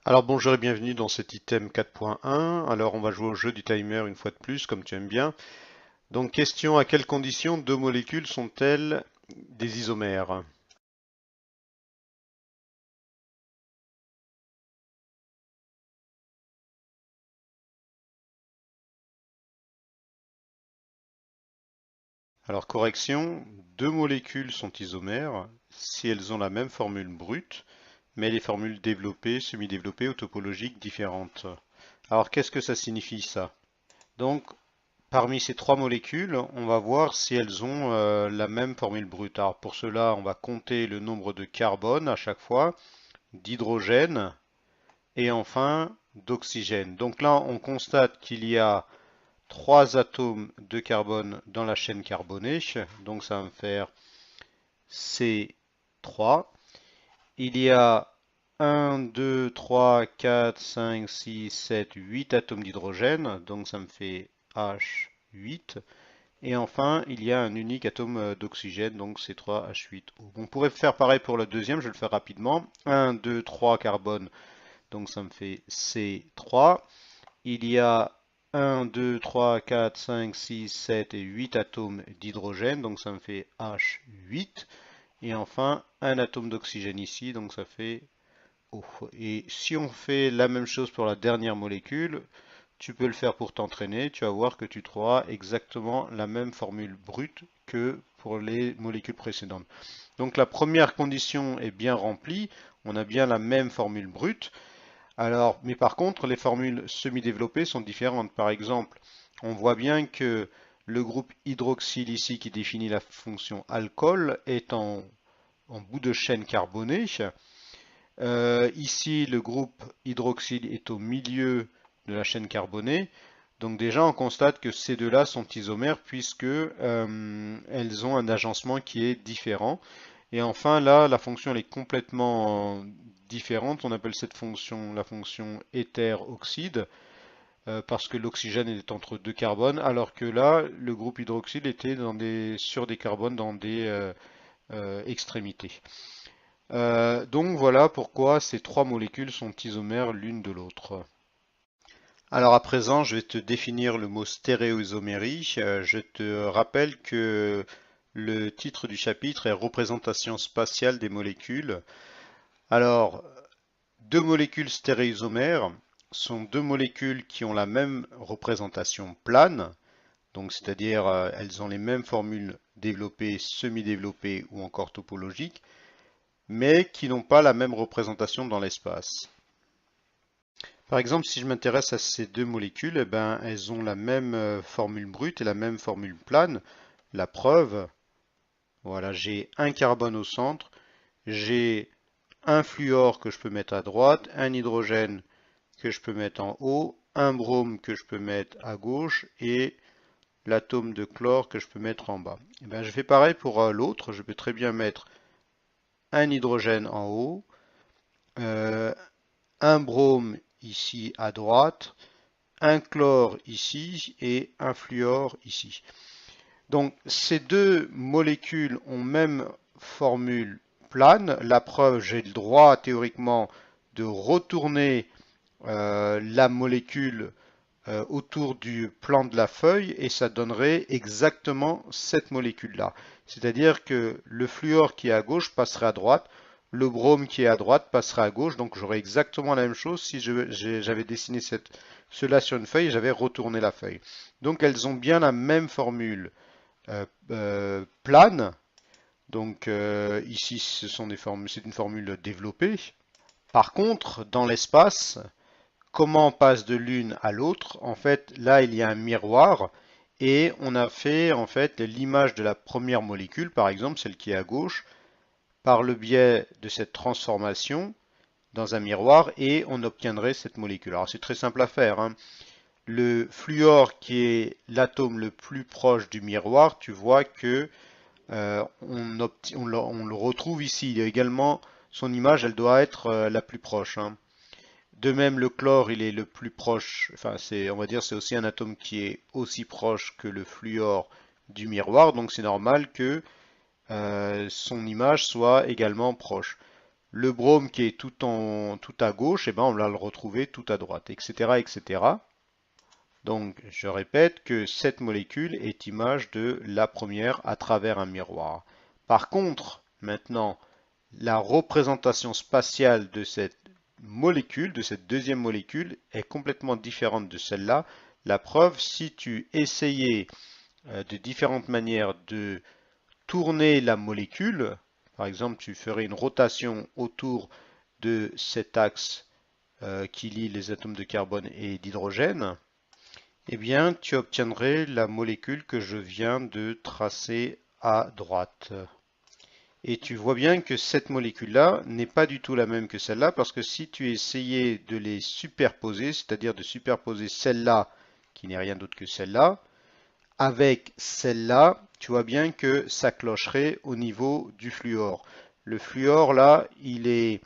Alors bonjour et bienvenue dans cet item 4.1. Alors on va jouer au jeu du timer une fois de plus, comme tu aimes bien. Donc question, à quelles conditions deux molécules sont-elles des isomères? Alors correction, deux molécules sont isomères si elles ont la même formule brute, mais les formules développées, semi-développées ou topologiques différentes. Alors qu'est-ce que ça signifie ça? Donc parmi ces trois molécules, on va voir si elles ont la même formule brute. Alors pour cela, on va compter le nombre de carbone à chaque fois, d'hydrogène et enfin d'oxygène. Donc là, on constate qu'il y a trois atomes de carbone dans la chaîne carbonée. Donc ça va me faire C3. Il y a 1, 2, 3, 4, 5, 6, 7, 8 atomes d'hydrogène. Donc ça me fait H8. Et enfin, il y a un unique atome d'oxygène, donc C3H8O. On pourrait faire pareil pour le deuxième, je vais le faire rapidement. 1, 2, 3 carbone, donc ça me fait C3. Il y a 1, 2, 3, 4, 5, 6, 7 et 8 atomes d'hydrogène, donc ça me fait H8. Et enfin, un atome d'oxygène ici, donc ça fait O. Et si on fait la même chose pour la dernière molécule, tu peux le faire pour t'entraîner, tu vas voir que tu trouveras exactement la même formule brute que pour les molécules précédentes. Donc la première condition est bien remplie, on a bien la même formule brute. Alors, mais par contre, les formules semi-développées sont différentes. Par exemple, on voit bien que le groupe hydroxyle ici qui définit la fonction alcool est en bout de chaîne carbonée. Ici, le groupe hydroxyle est au milieu de la chaîne carbonée. Donc déjà, on constate que ces deux-là sont isomères puisque elles ont un agencement qui est différent. Et enfin, là, la fonction elle est complètement différente. On appelle cette fonction la fonction éther-oxyde parce que l'oxygène est entre deux carbones, alors que là, le groupe hydroxyle était sur des carbones dans des extrémités. Donc voilà pourquoi ces trois molécules sont isomères l'une de l'autre. Alors à présent, je vais te définir le mot stéréoisomérie. Je te rappelle que le titre du chapitre est représentation spatiale des molécules. Alors, deux molécules stéréoisomères sont deux molécules qui ont la même représentation plane, donc c'est-à-dire elles ont les mêmes formules développées, semi-développées ou encore topologiques, mais qui n'ont pas la même représentation dans l'espace. Par exemple, si je m'intéresse à ces deux molécules, eh ben, elles ont la même formule brute et la même formule plane. La preuve, voilà, j'ai un carbone au centre, j'ai un fluor que je peux mettre à droite, un hydrogène que je peux mettre en haut, un brome que je peux mettre à gauche et l'atome de chlore que je peux mettre en bas. Et ben, je fais pareil pour l'autre, je peux très bien mettre un hydrogène en haut, euh, un brome ici à droite, un chlore ici et un fluor ici. Donc ces deux molécules ont même formule plane. La preuve, j'ai le droit théoriquement de retourner la molécule autour du plan de la feuille et ça donnerait exactement cette molécule-là. C'est-à-dire que le fluor qui est à gauche passerait à droite, le brome qui est à droite passerait à gauche, donc j'aurais exactement la même chose si j'avais dessiné cela sur une feuille et j'avais retourné la feuille. Donc elles ont bien la même formule plane, donc ici c'est une formule développée. Par contre, dans l'espace, comment on passe de l'une à l'autre? En fait, là, il y a un miroir et on a fait en fait l'image de la première molécule, par exemple, celle qui est à gauche, par le biais de cette transformation dans un miroir et on obtiendrait cette molécule. Alors c'est très simple à faire, hein. Le fluor qui est l'atome le plus proche du miroir, tu vois que on le retrouve ici. Il y a également son image, elle doit être la plus proche, hein. De même, le chlore, il est le plus proche, enfin, on va dire, c'est aussi un atome qui est aussi proche que le fluor du miroir, donc c'est normal que son image soit également proche. Le brome qui est tout à gauche, eh ben, on va le retrouver tout à droite, etc., etc. Donc, je répète que cette molécule est image de la première à travers un miroir. Par contre, maintenant, la représentation spatiale de cette molécule, de cette deuxième molécule, est complètement différente de celle-là. La preuve, si tu essayais de différentes manières de tourner la molécule, par exemple, tu ferais une rotation autour de cet axe qui lie les atomes de carbone et d'hydrogène, eh bien, tu obtiendrais la molécule que je viens de tracer à droite. Et tu vois bien que cette molécule-là n'est pas du tout la même que celle-là, parce que si tu essayais de les superposer, c'est-à-dire de superposer celle-là, qui n'est rien d'autre que celle-là, avec celle-là, tu vois bien que ça clocherait au niveau du fluor. Le fluor, là, il est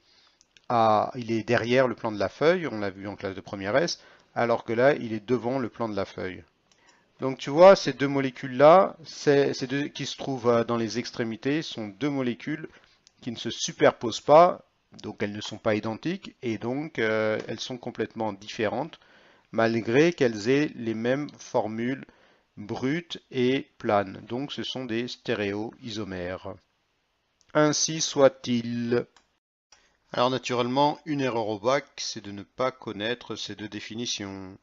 derrière le plan de la feuille, on l'a vu en classe de première S, alors que là, il est devant le plan de la feuille. Donc tu vois, ces deux molécules-là, ces deux qui se trouvent dans les extrémités, sont deux molécules qui ne se superposent pas, donc elles ne sont pas identiques, et donc elles sont complètement différentes, malgré qu'elles aient les mêmes formules brutes et planes. Donc ce sont des stéréoisomères. Ainsi soit-il. Alors naturellement, une erreur au bac, c'est de ne pas connaître ces deux définitions.